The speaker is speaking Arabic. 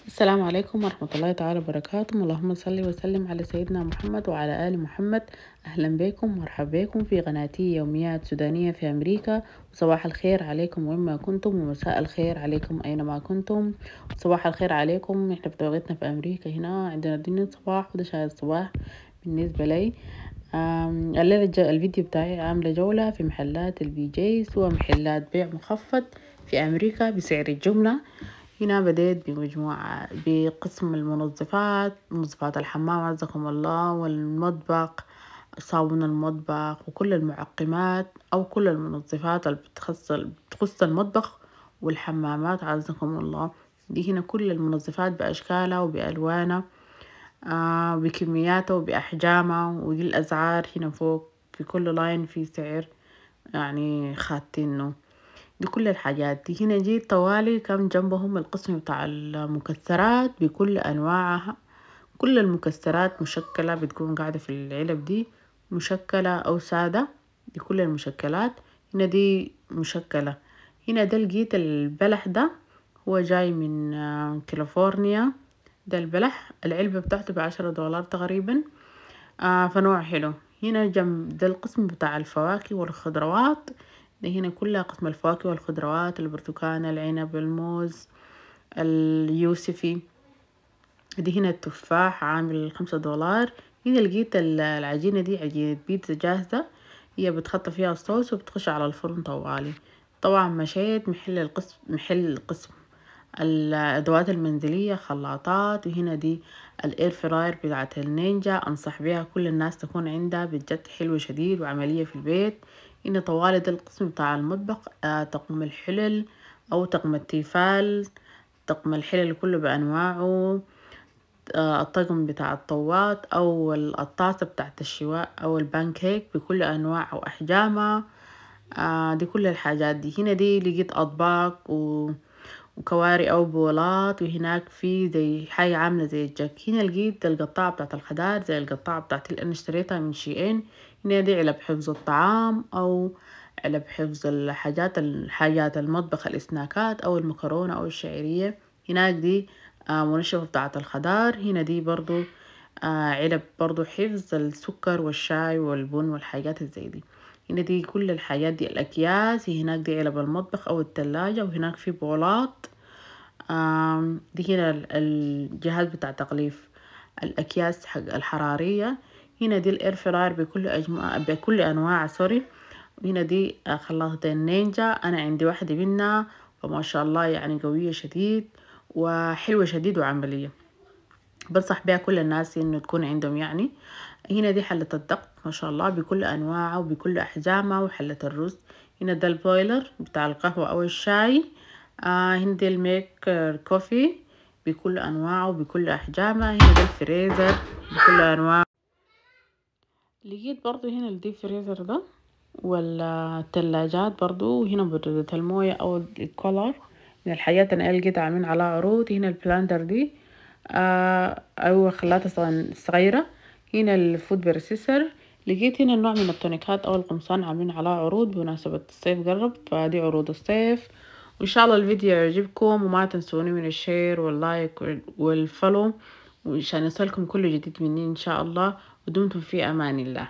السلام عليكم ورحمة الله تعالى وبركاته. اللهم صل وسلم على سيدنا محمد وعلى آل محمد. أهلا بكم ومرحبا بكم في قناتي يوميات سودانية في أمريكا. وصباح الخير عليكم وين كنتم، ومساء الخير عليكم أينما كنتم، وصباح الخير عليكم. إحنا بتوقيتنا في أمريكا هنا عندنا دنيا صباح وده شاي الصباح بالنسبة لي. الليلة الفيديو بتاعي عاملة جولة في محلات البي جيز ومحلات بيع مخفض في أمريكا بسعر الجملة. هنا بديت بمجموعة بقسم منظفات الحمام عزكم الله، والمطبخ، صابون المطبخ، وكل المعقمات أو كل المنظفات اللي بتخص المطبخ والحمامات عزكم الله. دي هنا كل المنظفات بأشكالها وبألوانها، بكمياتها وبأحجامها، ودي الأسعار هنا فوق في كل لاين في سعر يعني خاتينه. دي كل الحاجات دي. هنا جيت طوالي كان جنبهم القسم بتاع المكسرات بكل أنواعها. كل المكسرات مشكلة بتكون قاعدة في العلب دي، مشكلة أو سادة. دي كل المشكلات هنا دي مشكلة. هنا ده لقيت البلح ده هو جاي من كاليفورنيا. ده البلح العلبة بتاعته $10 تقريبا. فنوع حلو. هنا جنب ده القسم بتاع الفواكه والخضروات. ده هنا كلها قسم الفواكه والخضروات، البرتقال، العنب، الموز، اليوسفي. دي هنا التفاح عامل $5. هنا لقيت العجينة دي عجينة بيتزا جاهزة، هي بتخطى فيها الصوص وبتخش على الفرن طوالي. طبعا مشيت محل قسم الأدوات المنزلية، خلاطات. وهنا دي الاير فراير بتاعة النينجا، انصح بيها كل الناس تكون عندها، بجد حلوة شديد وعملية في البيت. هنا طوالي ده القسم بتاع المطبخ، طقم الحلل او طقم التيفال، طقم الحلل كله بأنواعه، الطقم بتاع الطوات او الطاسة بتاعة الشواء او البانكيك بكل انواع واحجامها. دي كل الحاجات دي. هنا دي لقيت اطباق وكواري او بولات. وهناك في زي حاجة عاملة زي الجك. هنا لقيت القطاعة بتاعت الخضار زي القطاعة بتاعت اللي انا اشتريتها من شي ان. هنا دي علب حفظ الطعام او علب حفظ الحاجات المطبخ، الاسناكات او المكرونة او الشعرية. هناك دي منشفة بتاعت الخضار. هنا دي برضو علب برضو حفظ السكر والشاي والبن والحاجات الزي دي. هنا دي كل الحاجات دي الأكياس. هناك دي علب المطبخ أو التلاجة. وهناك في بولات. دي هنا الجهاز بتاع تغليف الأكياس حق الحرارية. هنا دي الاير فراير بكل أنواع سوري. وهنا دي خلاطة النينجا، أنا عندي واحدة منها فما شاء الله يعني قوية شديد وحلوة شديد وعملية، بنصح بيها كل الناس انه تكون عندهم يعني. هنا دي حلة الضغط ما شاء الله بكل انواعها وبكل احجامها، وحلة الرز. هنا ده البويلر بتاع القهوة او الشاي. هنا دي الميك كوفي بكل انواعه وبكل احجامها. هنا ده الفريزر بكل انواعه. لقيت برضو هنا الديب فريزر ده والثلاجات برضو. وهنا بردة الموية او الكولر من الحاجات انا لقيت عاملين على عروض. هنا البلاندر دي او خلاطة صغيرة. هنا الفود بروسيسور. لقيت هنا النوع من التونيكات او القمصان عاملين على عروض بمناسبة الصيف قرب، فدي عروض الصيف. وان شاء الله الفيديو يعجبكم، وما تنسوني من الشير واللايك والفولو، وعشان يصلكم كل جديد مني ان شاء الله. ودمتم في امان الله.